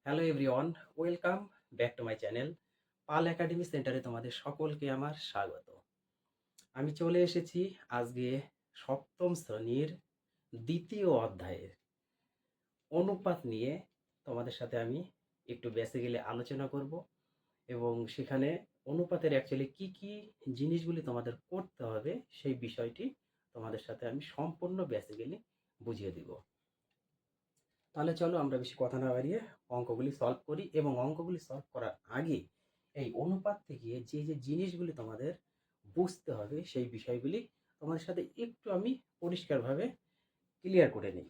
Hello everyone, welcome back to my channel. Pal academy সেন্টারে তোমাদের সকলকে আমার স্বাগত। আমি চলে এসেছি আজকে সপ্তম শ্রেণীর দ্বিতীয় অধ্যায়ের অনুপাত নিয়ে। তোমাদের সাথে আমি একটু বেসিক্যালি আলোচনা করব এবং সেখানে অনুপাতের অ্যাকচুয়ালি কি কি জিনিসগুলি তোমাদের করতে হবে সেই বিষয়টি তোমাদের সাথে আমি সম্পূর্ণ বেসিক্যালি বুঝিয়ে দিব। তাহলে চলো আমরা বেশি কথা না বাড়িয়ে অঙ্কগুলি সলভ করি, এবং অঙ্কগুলি সলভ করার আগে এই অনুপাত থেকে যে যে জিনিসগুলি তোমাদের বুঝতে হবে সেই বিষয়গুলি তোমাদের সাথে একটু আমি পরিষ্কারভাবে ক্লিয়ার করে নিই।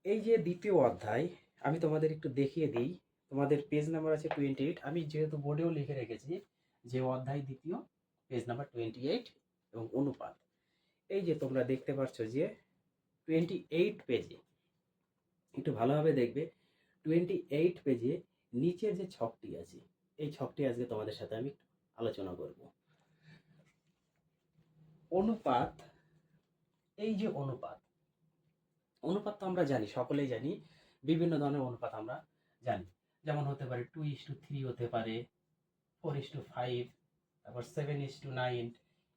এই যে দ্বিতীয় অধ্যায় আমি তোমাদের একটু দেখিয়ে দিই। তোমাদের পেজ নাম্বার আছে 28। আমি যেহেতু বোর্ডেও লিখে রেখেছি যে অধ্যায় দ্বিতীয়, পেজ নাম্বার 28 এবং অনুপাত। এই যে তোমরা দেখতে পাচ্ছ যে 28 পেজে, একটু ভালোভাবে দেখবে, 28 পেজে নিচের যে ছকটি আছে এই ছকটি আজকে তোমাদের সাথে আমি আলোচনা করব। অনুপাত, এই যে অনুপাত, অনুপাত তো আমরা জানি, সকলেই জানি, বিভিন্ন ধরনের অনুপাত আমরা জানি। যেমন হতে পারে 2:3 হতে পারে, 4:5, তারপর 7:9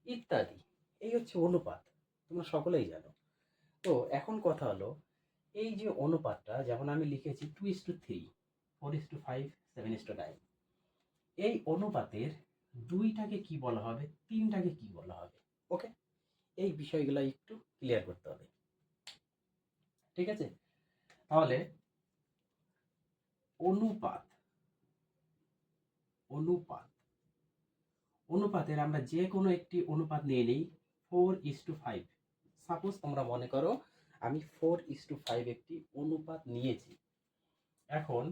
ইত্যাদি। এই হচ্ছে অনুপাত, তোমরা সকলেই জানো। তো এখন কথা হলো, এই যে অনুপাতটা যেমন আমি লিখেছি 2:3, 4:5, 7:9, এই অনুপাতের দুইটাকে কি বলা হবে, তিনটাকে কি বলা হবে? ওকে, এই বিষয়গুলো একটু ক্লিয়ার করতে হবে, ঠিক আছে? তাহলে অনুপাত, অনুপাত অনুপাতের আমরা যে কোনো একটি অনুপাত নিয়ে নিই 4:5। সাপোজ তোমরা মনে করো আমি 4:5 একটি অনুপাত নিয়েছি। এখন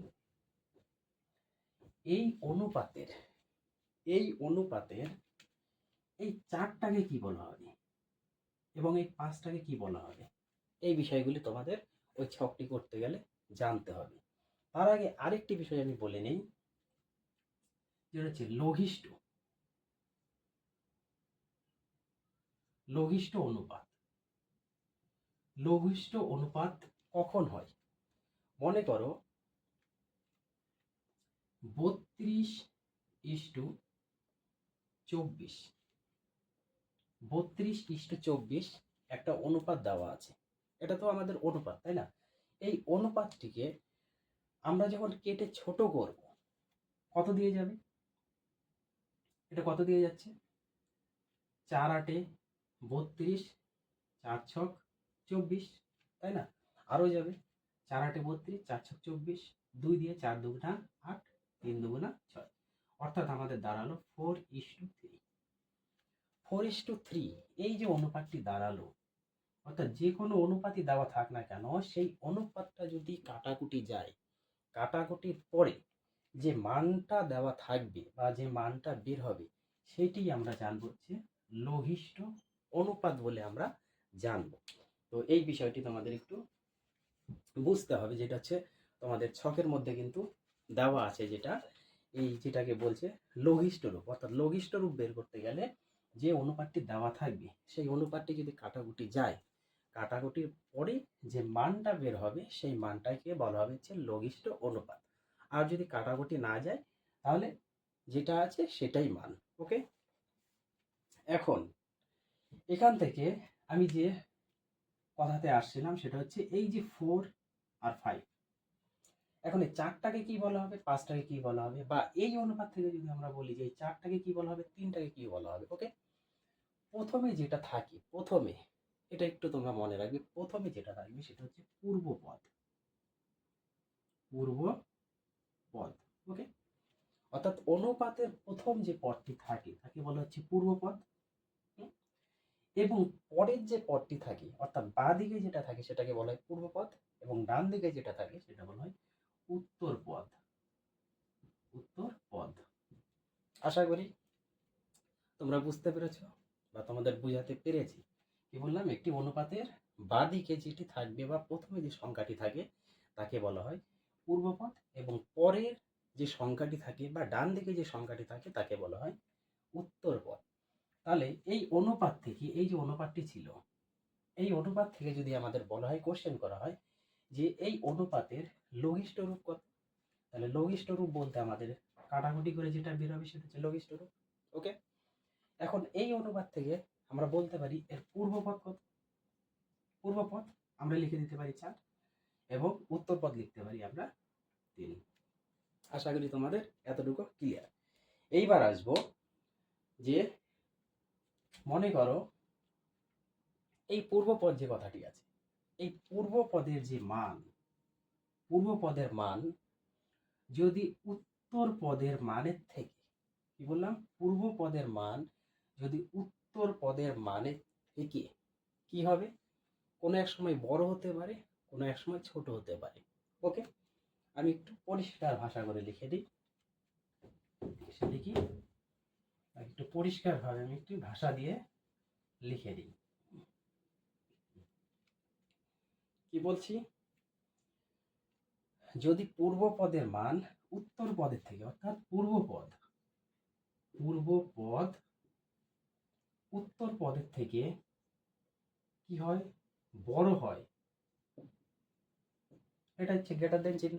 এই অনুপাতের, এই অনুপাতের এই 4টাকে কি বলা হবে এবং এই 5টাকে কি বলা হবে, এই বিষয়গুলি তোমাদের ওই ছকটি করতে গেলে জানতে হবে। তার আগে আরেকটি বিষয় আমি বলে নেই, যেটা হচ্ছে লঘিষ্ঠ, লঘিষ্ঠ অনুপাত। লঘিষ্ঠ অনুপাত কখন হয়? মনে করো 32:24, 32:24 একটা অনুপাত দেওয়া আছে। এটা তো আমাদের অনুপাত, তাই না? এই অনুপাতটিকে আমরা যখন কেটে ছোট করব, কত দিয়ে যাবে? এটা কত দিয়ে যাচ্ছে? 4 8 32, 4 6 24, তাই না? আরও যাবে, 4 8 32, 4 6 24, 2 দিয়ে 4 2 8, 3 2 6, অর্থাৎ আমাদের দাঁড়ালো 4:3। 4:3 এই যে অনুপাতটি দাঁড়ালো, অর্থাৎ যে কোনো অনুপাতই দেওয়া থাক না কেন, সেই অনুপাতটা যদি কাটাকুটি যায়, কাটাকুটির পরে যে মানটা দেওয়া থাকবে বা যে মানটা বের হবে, সেটি আমরা জানবো হচ্ছে লঘিষ্ঠ অনুপাত বলে আমরা জানবো। তো এই বিষয়টি তোমাদের একটু বুঝতে হবে, যেটা হচ্ছে তোমাদের ছকের মধ্যে কিন্তু দেওয়া আছে, যেটা এই যেটাকে বলছে লঘিষ্ঠ রূপ। অর্থাৎ লঘিষ্ঠ রূপ বের করতে গেলে যে অনুপাতটি দেওয়া থাকবে সেই অনুপাতটি যদি কাটাকুটি যায়, কাটাকুটির পরে যে মানটা বের হবে সেই মানটাকে বলা হবে হচ্ছে লঘিষ্ঠ অনুপাত। আর যদি কাটাকুটি না যায় তাহলে যেটা আছে সেটাই মান। ওকে, এখন এখান থেকে আমি যে কথাতে আসছিলাম সেটা হচ্ছে এই যে 4 আর 5, এখন এই 4টাকে কি বলা হবে, 5টাকে কি বলা হবে, বা এই অনুপাত থেকে যদি আমরা বলি যে এই 4টাকে কি বলা হবে, 3টাকে কি বলা হবে। ওকে, প্রথমে যেটা থাকে, প্রথমে এটা একটু তোমরা মনে রাখবে, প্রথমে যেটা থাকবে সেটা হচ্ছে পূর্বপদ, পূর্বপদ। ওকে, অর্থাৎ অনুপাতের প্রথম যে পদটি থাকে তাকে বলা হচ্ছে পূর্বপদ। এবং পরের যে পদটি থাকে, অর্থাৎ বাঁ দিকে যেটা থাকে সেটাকে বলা হয় পূর্বপদ, এবং ডান দিকে যেটা থাকে সেটা বলা হয় উত্তরপদ, উত্তরপদ। আশা করি তোমরা বুঝতে পেরেছ বা তোমাদের বোঝাতে পেরেছি। কি বললাম, একটি অনুপাতের বাঁ দিকে যেটি থাকবে বা প্রথমে যে সংখ্যাটি থাকে তাকে বলা হয় পূর্বপদ, এবং পরের যে সংখ্যাটি থাকে বা ডান দিকে যে সংখ্যাটি থাকে তাকে বলা হয় উত্তরপদ। তাহলে এই অনুপাত থেকে, এই যে অনুপাতটি ছিল, এই অনুপাত থেকে যদি আমাদের বলা হয়, কোশ্চেন করা হয় যে এই অনুপাতের লঘিষ্ঠ রূপ কত। তাহলে লঘিষ্ঠ রূপ বলতে আমাদের কাটাকুটি করে যেটা বের হবে সেটা হচ্ছে লঘিষ্ঠ রূপ। ওকে, এখন এই অনুপাত থেকে আমরা বলতে পারি এর পূর্বপদ কত। পূর্বপদ আমরা লিখে দিতে পারি 4 এবং উত্তরপদ লিখতে পারি আমরা 3। আশা করি তোমাদের এতটুকু ক্লিয়ার। এইবার আসবো যে মনে করো এই পূর্বপদ যে কথাটি আছে, এই পূর্বপদের যে মান, পূর্বপদের মান যদি উত্তর পদের মানের থেকে, কি বললাম, পূর্বপদের মান যদি উত্তর পদের মানের থেকে কি হবে, কোনো এক সময় বড় হতে পারে, কোনো এক সময় ছোট হতে পারে। ওকে, আমি একটু পরিষ্কার ভাষা করে লিখে দিই, লিখি একটু পরিষ্কার ভাবে, আমি একটু ভাষা দিয়ে লিখে দিই। কি বলছি, যদি পূর্বপদের মান উত্তর পদের থেকে, অর্থাৎ পূর্বপদ উত্তর পদের থেকে কি হয়, বড় হয়, এটা হচ্ছে গ্রেটার দেন চিহ্ন।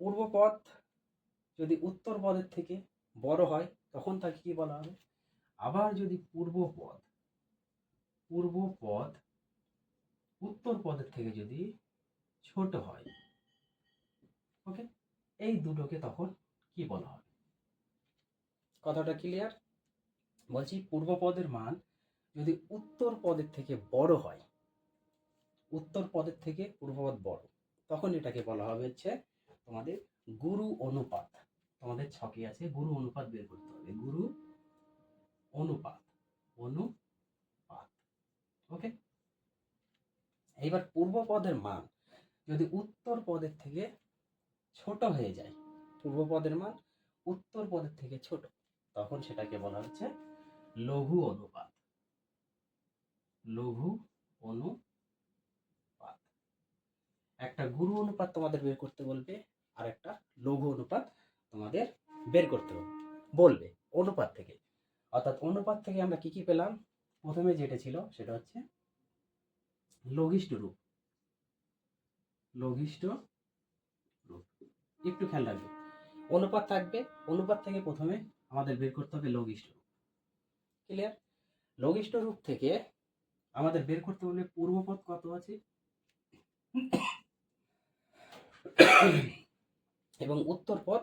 পূর্বপদ যদি উত্তর পদের থেকে বড় হয় তখন তাকে কি বলা হবে। আবার যদি পূর্বপদ উত্তর পদের থেকে যদি ছোট হয়, ওকে, এই দুটোকে তখন কি বলা হবে। কথাটা ক্লিয়ার? বলছি পূর্বপদের মান যদি উত্তর পদের থেকে বড় হয়, উত্তর পদের থেকে পূর্বপদ বড়, তখন এটাকে বলা হবে হচ্ছে তোমাদের গুরু অনুপাত। তোমাদের ছকে আছে গুরু অনুপাত বের করতে হবে, গুরু অনুপাত। ওকে, এইবার পূর্বপদের মান যদি উত্তর পদের থেকে ছোট হয়ে যায়, পূর্বপদের মান উত্তর পদের থেকে ছোট, তখন সেটাকে বলা হচ্ছে লঘু অনুপাত। লঘু অনুপাত। একটা গুরু অনুপাত তোমাদের বের করতে বলবে, আর একটা লঘু অনুপাত তোমাদের বের করতে বলবে অনুপাত থেকে। অর্থাৎ অনুপাত থেকে আমরা কি কি পেলাম, প্রথমে যেটা ছিল সেটা হচ্ছে লঘিষ্ঠ রূপ। একটু খেয়াল রাখবে, অনুপাত থাকবে, অনুপাত থেকে প্রথমে আমাদের বের করতে হবে লঘিষ্ঠ রূপ। ক্লিয়ার? লঘিষ্ঠ রূপ থেকে আমাদের বের করতে হলে পূর্বপদ কত আছে এবং উত্তর পদ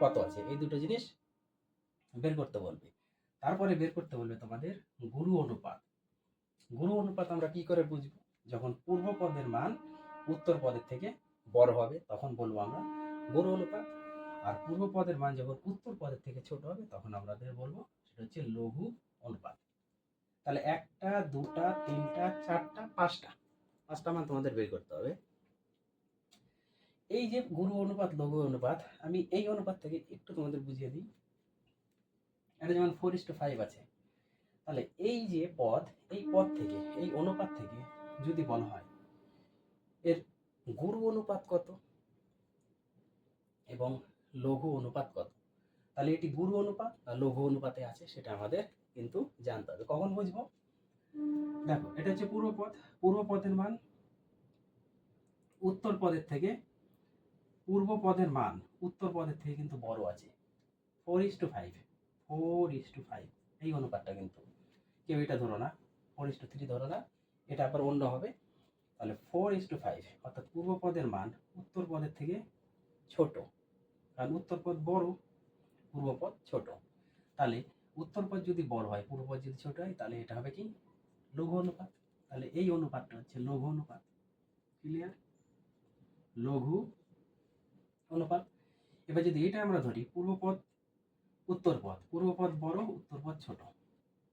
কত আছে, এই দুটো জিনিস বের করতে বলবে। তারপরে বের করতে বলবে তোমাদের গুরু অনুপাত। গুরু অনুপাত আমরা কি করে বুঝবো, যখন পূর্বপদের মান উত্তর পদের থেকে বড় হবে তখন বলবো আমরা গুরু অনুপাত, আর পূর্বপদের মান যখন উত্তর পদের থেকে ছোট হবে তখন আমাদের বলবো সেটা হচ্ছে লঘু অনুপাত। তাহলে একটা, দুটা, তিনটা, চারটা, পাঁচটা মান তোমাদের বের করতে হবে। এই যে গুরু অনুপাত, লঘু অনুপাত, আমি এই অনুপাত থেকে একটু তোমাদের বুঝিয়ে দিই। এটা যেমন 4:5 আছে, তাহলে এই যে পদ, এই পদ থেকে, এই অনুপাত থেকে যদি বলা হয় এর গুরু অনুপাত কত এবং লঘু অনুপাত কত, তাহলে এটি গুরু অনুপাত আর লঘু অনুপাতে আছে সেটা আমাদের কিন্তু জানতে হবে। কখন বুঝবো, দেখো এটা হচ্ছে পূর্বপদ, পূর্বপদের মান উত্তর পদের থেকে, পূর্বপদের মান উত্তর পদের থেকে কিন্তু বড় আছে, 4:5 এই অনুপাতটা, কিন্তু কেউ এটা ধরো না, 4:3 ধরো না, এটা আবার অন্য হবে। তাহলে 4:5, অর্থাৎ পূর্বপদের মান উত্তর পদের থেকে ছোট, কারণ উত্তর পদ বড়, পূর্বপদ ছোট। তাহলে উত্তর পদ যদি বড় হয়, পূর্বপদ যদি ছোট হয়, তাহলে এটা হবে কি লঘু অনুপাত। তাহলে এই অনুপাতটা হচ্ছে লঘু অনুপাত। ক্লিয়ার? লঘু অনুপাত। এবার যদি এটা আমরা ধরি পূর্বপদ উত্তরপদ, পূর্বপদ বড় উত্তরপদ ছোট,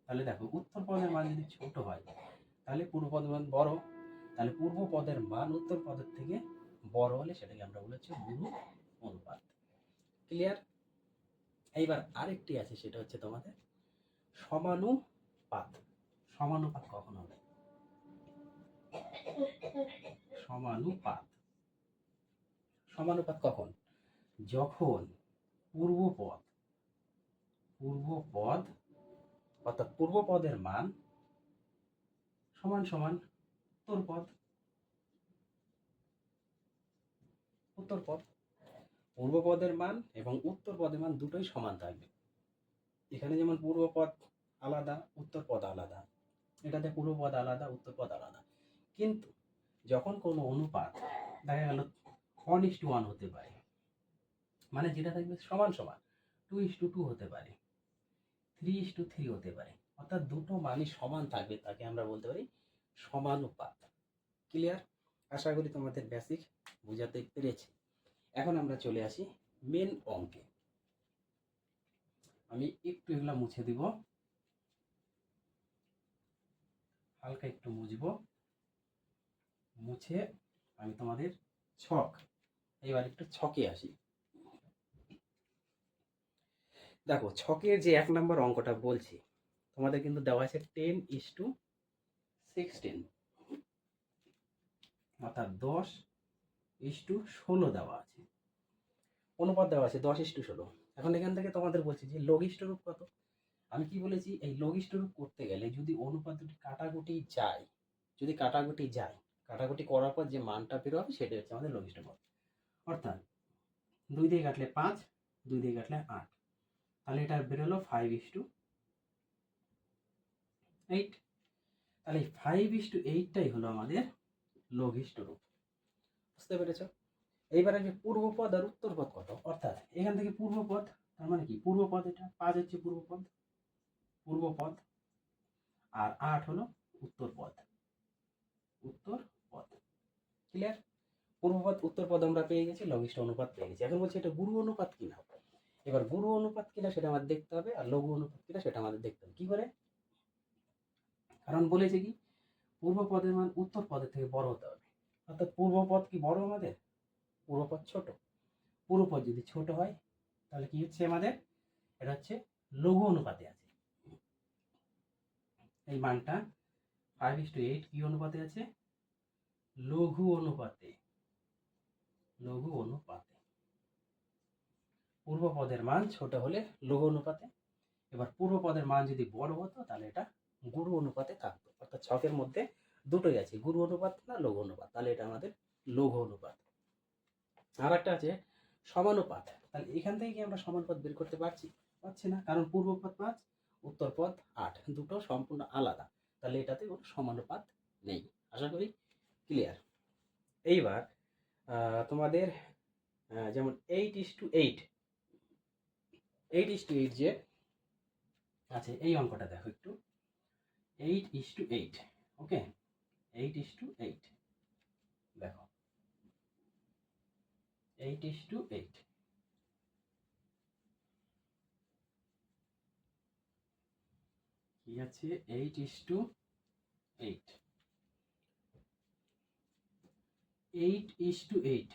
তাহলে দেখো উত্তর পদের মান যদি ছোট হয় তাহলে পূর্বপদের মান বড়, তাহলে পূর্বপদের মান উত্তর পদের থেকে বড় হলে সেটাকে আমরা বলেছি গুরু অনুপাত। ক্লিয়ার? এইবার আরেকটি আছে, সেটা হচ্ছে তোমাদের সমানুপাত। সমানুপাত কখন হবে, সমানুপাত, সমানুপাত কখন, যখন পূর্বপদ অর্থাৎ পূর্বপদের মান সমান সমান উত্তরপদ। উত্তর পদ, পূর্ব পদের মান এবং উত্তর পদের মান দুটোই সমান থাকবে। এখানে যেমন পূর্ব পদ আলাদা, উত্তর পদ আলাদা, এটাতে পূর্ব পদ আলাদা, উত্তর পদ আলাদা। কিন্তু যখন কোনো অনুপাত দেখা গেল 1:1 হতে পারে, মানে যেটা থাকবে সমান সমান, 2:2 হতে পারে, 3:3 হতে পারে, অর্থাৎ দুটো মানই সমান থাকবে, তাকে আমরা বলতে পারি সমানুপাত। ক্লিয়ার? আশা করি তোমাদের বেসিক বুঝাতে পেরেছি। এখন আমরা চলে আসি মেন অঙ্কে। আমি একটু এগুলা মুছে দিব, হালকা একটু মুছবো, মুছে আমি তোমাদের ছক, এবার একটু ছকে আসি। দেখো ছকের যে 1 নম্বর অঙ্কটা বলছি, তোমাদের কিন্তু দেওয়া আছে 10:16, অর্থাৎ 10:16 দেওয়া আছে, অনুপাত দেওয়া আছে 10:16। এখন এখান থেকে তোমাদের বলছি যে লঘিষ্ঠ রূপ কত। আমি কি বলেছি, এই লঘিষ্ঠ রূপ করতে গেলে যদি অনুপাত দুটি কাটাকুটি যায়, যদি কাটাকুটি যায়, কাটাকুটি করার পর যে মানটা বের হবে সেটা হচ্ছে আমাদের লঘিষ্ঠ পদ। অর্থাৎ 2 দিয়ে কাটলে 5, 2 দিয়ে কাটলে 8, তাহলে এটা বেরোলো 5:8। তাহলে 5:8টাই হলো আমাদের লঘিষ্ঠ রূপ। বুঝতে পেরেছ? এইবার আসবে পূর্বপদ আর উত্তরপদ কত। অর্থাৎ এখান থেকে পূর্বপদ, তার মানে কি পূর্বপদ, এটা 5 হচ্ছে পূর্বপদ, পূর্বপদ, আর 8 হলো উত্তরপদ, উত্তরপদ। ক্লিয়ার? পূর্বপদ উত্তরপদ আমরা পেয়ে গেছি, লঘিষ্ঠ অনুপাত পেয়ে গেছি। এখন বলছি এটা গুরু অনুপাত কিনা। এবার গুরু অনুপাত কিনা সেটা আমাদের দেখতে হবে, আর লঘু অনুপাত কিনা সেটা আমাদের দেখতে হবে। কি করে? কারণ বলেছে কি পূর্বপদের মান উত্তর পদের থেকে বড় হতে হবে। অর্থাৎ পূর্বপদ কি বড় আমাদের, পূর্বপদ ছোট। পূর্বপদ যদি ছোট হয় তাহলে কি হচ্ছে আমাদের, এটা হচ্ছে লঘু অনুপাতে আছে। এই মানটা 5:8 কি অনুপাতে আছে, লঘু অনুপাতে, লঘু অনুপাতে। পূর্বপদের মান ছোট হলে লঘু অনুপাতে, এবার পূর্বপদের মান যদি বড় হতো তাহলে এটা গুরু অনুপাতে থাকতো। অর্থাৎ ছকের মধ্যে দুটোই আছে, গুরু অনুপাত না লঘু অনুপাত, তাহলে এটা আমাদের লঘু অনুপাত। আর একটা আছে সমানুপাত। তাহলে এখান থেকে কি আমরা সমানুপাত বের করতে পারছি? পারছি না, কারণ পূর্বপদ 5, উত্তরপদ 8, দুটো সম্পূর্ণ আলাদা, তাহলে এটাতে কোনো সমানুপাত নেই। আশা করি ক্লিয়ার। এইবার তোমাদের যেমন 8:8, 8:8 যে আছে, এই অঙ্কটা দেখো একটু, 8:8, ওকে, 8:8 দেখো, 8:8 কি আছে, 8:8, 8:8,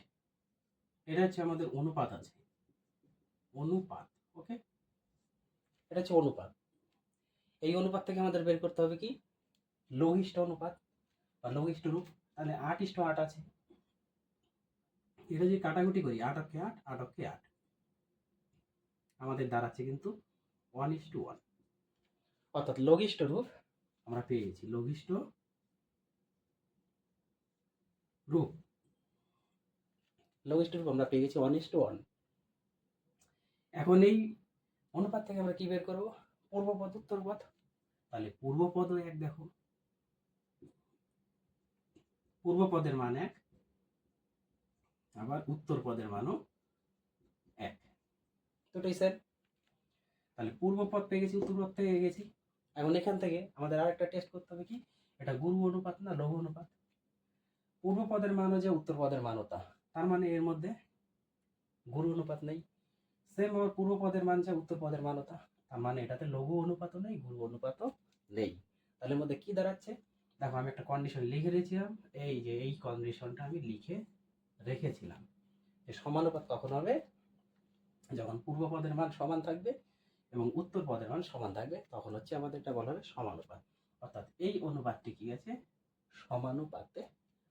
এটা হচ্ছে আমাদের অনুপাত আছে, অনুপাত, ওকে, এটা হচ্ছে অনুপাত। এই অনুপাত থেকে আমাদের বের করতে হবে কি লঘিষ্ঠ অনুপাত বা লঘিষ্ঠ রূপ। তাহলে 8:8 আছে, এটা যদি কাটাকুটি করি 8 8, 8 8, আমাদের দাঁড়াচ্ছে কিন্তু 1:1, অর্থাৎ লঘিষ্ঠ রূপ আমরা পেয়ে গেছি, লঘিষ্ঠ রূপ, লঘিষ্ঠ রূপ আমরা পেয়ে গেছি 1:1। এখন এই অনুপাত থেকে আমরা কি বের করবো, পূর্বপদ উত্তরপদ। তাহলে পূর্বপদও 1, দেখো পূর্বপদের মান 1, আবার উত্তরপদের মানও 1, দুটোই স্যার। তাহলে পূর্বপদ পেয়ে গেছি, উত্তরপদ পেয়ে গেছি। এখন এখান থেকে আমাদের আরেকটা টেস্ট করতে হবে কি, এটা গুরু অনুপাত না লঘু অনুপাত। পূর্বপদের মানও যে উত্তরপদের মানও তা, তার মানে এর মধ্যে গুরু অনুপাত নেই। সেম আবার পূর্বপদের মান যা উত্তরপদের মানও তা, তার মানে এটাতে লঘু অনুপাতও নেই, গুরু অনুপাতও নেই। তাহলে এর মধ্যে কি দাঁড়াচ্ছে, দেখো আমি একটা কন্ডিশন লিখে রেখেছিলাম, এই যে এই কন্ডিশনটা আমি লিখে রেখেছিলাম যে সমানুপাত কখন হবে, যখন পূর্বপদের মান সমান থাকবে এবং উত্তরপদের মান সমান থাকবে, তখন হচ্ছে আমাদের এটা বলা হবে সমানুপাত। অর্থাৎ এই অনুপাতটি কি আছে, সমানুপাতে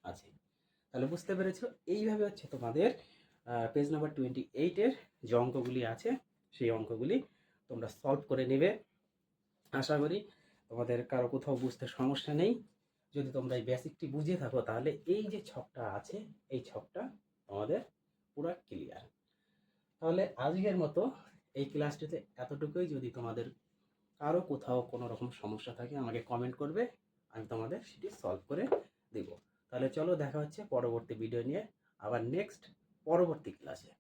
আছে। তাহলে বুঝতে পেরেছো, এইভাবে হচ্ছে তোমাদের পেজ নাম্বার 28-এর যে অঙ্কগুলি আছে সেই অঙ্কগুলি তোমরা সলভ করে নেবে। আশা করি তোমাদের কারো কোথাও বুঝতে সমস্যা নেই। যদি তোমরা এই বেসিকটি বুঝে থাকো তাহলে এই যে ছকটা আছে এই ছকটা তোমাদের পুরো ক্লিয়ার। তাহলে আজকের মতো এই ক্লাসটিতে এতটুকুই। যদি তোমাদের আরও কোথাও কোনো রকম সমস্যা থাকে আমাকে কমেন্ট করবে, আমি তোমাদের সেটি সলভ করে দেব। তাহলে চলো দেখা হচ্ছে পরবর্তী ভিডিও নিয়ে আবার নেক্সট পরবর্তী ক্লাসে।